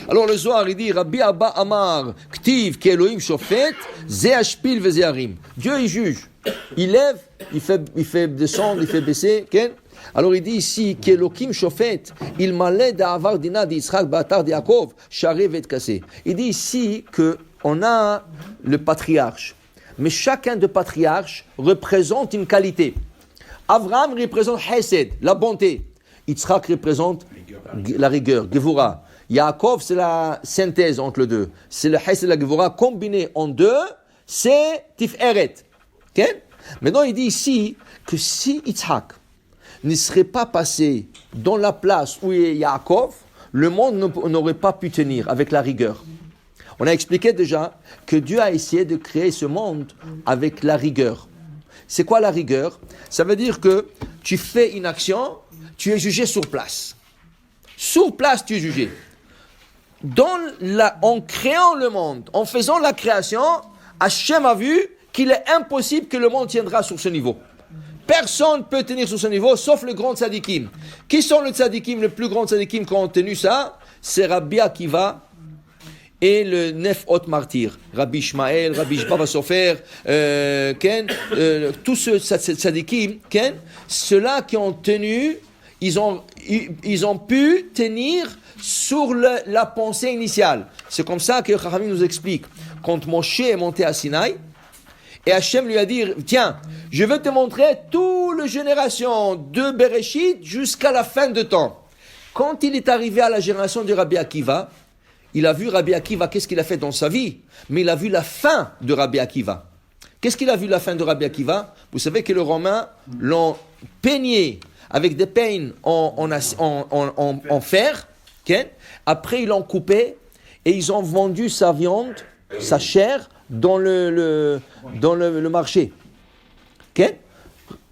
Alors le Zohar, il dit, Rabbi Abba Amar, Ktiv, ki Elohim shofet, ze hashpil ve ze harim. Dieu, il juge. Il lève, il fait descendre, il fait baisser. Okay? Alors il dit ici, ki Elohim shofet, il malait d'Avar dina d'Yitzhak ba'atar d'Yaakov, share vet kassé. Il dit ici qu'on a le patriarche. Mais chacun de patriarches représente une qualité. Avraham représente Hesed, la bonté. Yitzhak représente la rigueur, Gevura. Yaakov, c'est la synthèse entre les deux. C'est le Hesed et la Gevura combinés en deux, c'est Tiferet. Okay? Maintenant, il dit ici que si Yitzhak ne serait pas passé dans la place où est Yaakov, le monde n'aurait pas pu tenir avec la rigueur. On a expliqué déjà que Dieu a essayé de créer ce monde avec la rigueur. C'est quoi la rigueur? Ça veut dire que tu fais une action, tu es jugé sur place. Sur place, tu es jugé. En créant le monde, en faisant la création, Hachem a vu qu'il est impossible que le monde tiendra sur ce niveau. Personne ne peut tenir sur ce niveau, sauf le grand tzadikim. Qui sont les tzadikim, le plus grand tzadikim qui ont tenu ça? C'est Rabbi Akiva et le Nef Hot Martyr. Rabbi Ishmael, Rabbi Baba Sofer, tous ceux tzadikim, ceux-là qui ont tenu, ils ont pu tenir sur la pensée initiale. C'est comme ça que Chachamim nous explique. Quand Moshe est monté à Sinaï, et Hachem lui a dit, tiens, je vais te montrer toute la génération de Bereshit jusqu'à la fin de temps. Quand il est arrivé à la génération de Rabbi Akiva, il a vu Rabbi Akiva, qu'est-ce qu'il a fait dans sa vie, mais il a vu la fin de Rabbi Akiva. Qu'est-ce qu'il a vu la fin de Rabbi Akiva? Vous savez que les Romains l'ont peigné avec des peignes en fer. Okay? Après, ils l'ont coupé et ils ont vendu sa viande, sa chair, dans le marché. Okay?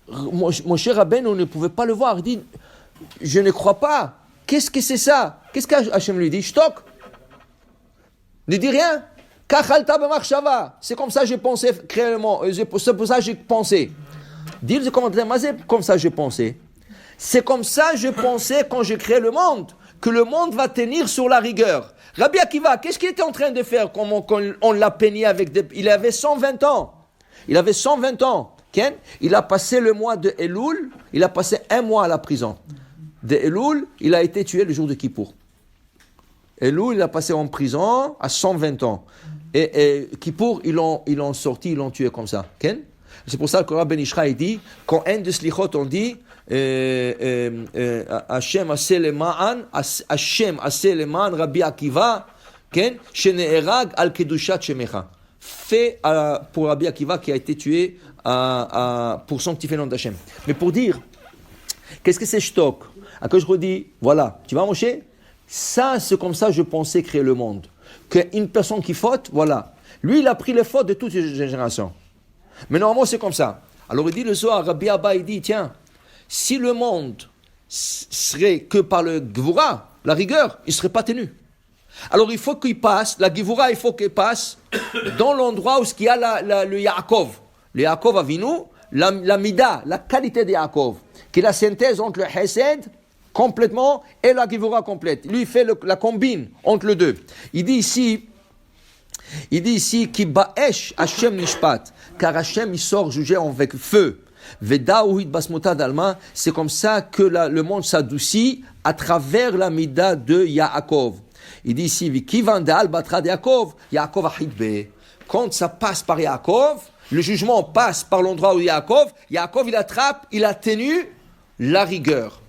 Mon cher Rabbeinu, on ne pouvait pas le voir. Il dit, je ne crois pas. Qu'est-ce que c'est ça? Qu'est-ce qu'Hachem lui dit? Shtok. Ne dis rien. Kachalta b'machshava. C'est comme ça que j'ai pensé créellement. C'est pour ça que j'ai pensé. Dis le commentaire, mais c'est comme ça que j'ai pensé. C'est comme ça que je pensais quand j'ai créé le monde, que le monde va tenir sur la rigueur. Rabbi Akiva, qu'est-ce qu'il était en train de faire quand on l'a peigné avec des... Il avait 120 ans. Il avait 120 ans. Okay? Il a passé le mois de Elul, il a passé un mois à la prison. De Elul, il a été tué le jour de Kippour. Elul, il a passé en prison à 120 ans. Et Kippour, ils l'ont sorti, ils l'ont tué comme ça. Okay? C'est pour ça que le Rabbi Ben Ishra dit, quand un de Slichot, on dit, Hashem aseh leman Rabbi Akiva, shene'erag al kedushat shemecha. Fait pour Rabbi Akiva qui a été tué pour sanctifier le nom d'Hachem. Mais pour dire, qu'est-ce que c'est shtok? À que je redis, voilà, tu vas Moshe? Ça, c'est comme ça que je pensais créer le monde. Qu'une personne qui faute, voilà. Lui, il a pris les fautes de toutes les générations. Mais normalement, c'est comme ça. Alors il dit le soir, Rabbi Abba, il dit, tiens, si le monde serait que par le Gevura, la rigueur, il ne serait pas tenu. Alors il faut qu'il passe, la Gevura, il faut qu'il passe dans l'endroit où il y a le Yaakov. Le Yaakov Avinu, la Mida, la qualité de Yaakov, qui est la synthèse entre le Hesed complètement et la Gevura complète. Lui, il fait la combine entre les deux. Il dit ici, Ki ba'esh Hashem nishpat, car Hashem il sort juger avec feu. Vedaouhid basmota dalma, c'est comme ça que le monde s'adoucit à travers la mida de Yaakov. Il dit ici, Vikivan da'al batra de Yaakov, Yaakov ahidbe. Quand ça passe par Yaakov, le jugement passe par l'endroit où Yaakov il attrape, il a tenu la rigueur.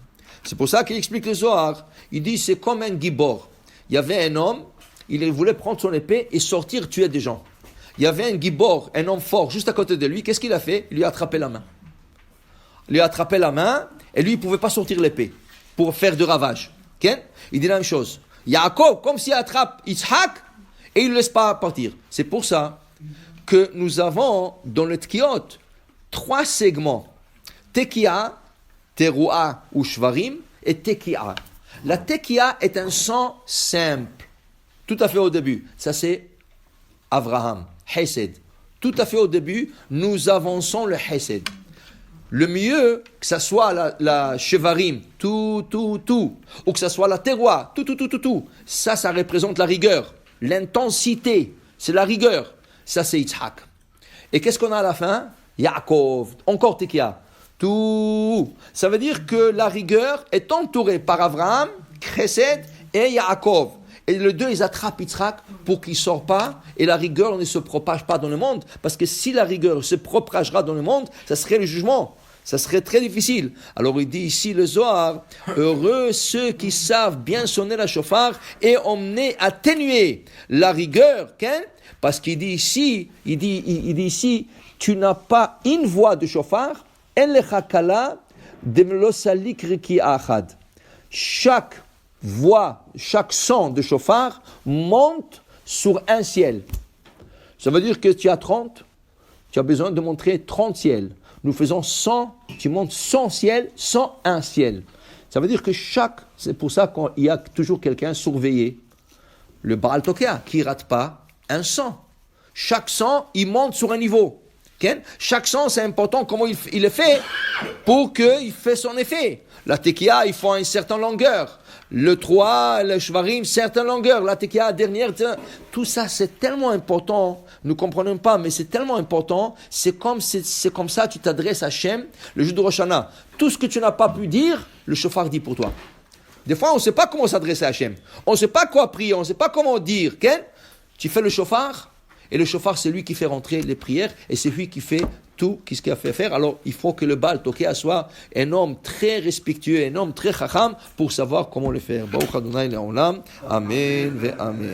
C'est pour ça qu'il explique le Zohar. Il dit, c'est comme un gibor. Il y avait un homme, il voulait prendre son épée et sortir tuer des gens. Il y avait un gibor, un homme fort, juste à côté de lui. Qu'est-ce qu'il a fait? Il lui a attrapé la main. Il lui a attrapé la main et lui, il ne pouvait pas sortir l'épée pour faire de ravages. Okay? Il dit la même chose. Yaakov, comme s'il attrape Yitzhak et il ne laisse pas partir. C'est pour ça que nous avons dans le Tkiot 3 segments. Tekia, Teruah ou Shvarim et Tekia. La Tekia est un sang simple. Tout à fait au début. Ça c'est Abraham, Hesed. Tout à fait au début, nous avançons le Hesed. le mieux, que ça soit la chevarim, tout, ou que ça soit la terroir, tout, ça représente la rigueur, l'intensité, c'est la rigueur. Ça, c'est Yitzhak. Et qu'est-ce qu'on a à la fin? Yaakov, encore Tekia. Tout. Ça veut dire que la rigueur est entourée par Abraham, Chesed et Yaakov. Et les deux, ils attrapent Yitzhak pour qu'il ne sorte pas. Et la rigueur ne se propage pas dans le monde. Parce que si la rigueur se propagera dans le monde, ça serait le jugement. Ça serait très difficile. Alors il dit ici le Zohar, heureux ceux qui savent bien sonner la shofar et emmener, atténuer la rigueur. Parce qu'il dit ici, il dit ici, tu n'as pas une voix de shofar, chaque voix, chaque son de shofar monte sur un ciel. Ça veut dire que tu as 30, tu as besoin de montrer 30 ciels. Nous faisons 100, tu montes 100 ciels, 101 ciels. Ça veut dire que c'est pour ça qu'il y a toujours quelqu'un surveillé. Le Baal Tokea, qui ne rate pas un 100. Chaque 100, il monte sur un niveau. Okay? Chaque 100, c'est important comment il le fait pour qu'il fasse son effet. La Tekia, il faut une certaine longueur. Le 3, le Shvarim, certaine longueur. La Tekia, dernière. Tout ça, c'est tellement important. Nous ne comprenons pas, mais c'est tellement important. C'est comme ça, tu t'adresses à Hachem, le jour de Rosh Hashanah. Tout ce que tu n'as pas pu dire, le shofar dit pour toi. Des fois, on ne sait pas comment s'adresser à Hachem. On ne sait pas quoi prier, on ne sait pas comment dire. Okay? Tu fais le shofar. Et le shofar, c'est lui qui fait rentrer les prières et c'est lui qui fait tout ce qu'il a fait faire. Alors, il faut que le Baal Tokea soit un homme très respectueux, un homme très chacham pour savoir comment le faire. Baruch Adonai Le'olam. Amen ve Amen.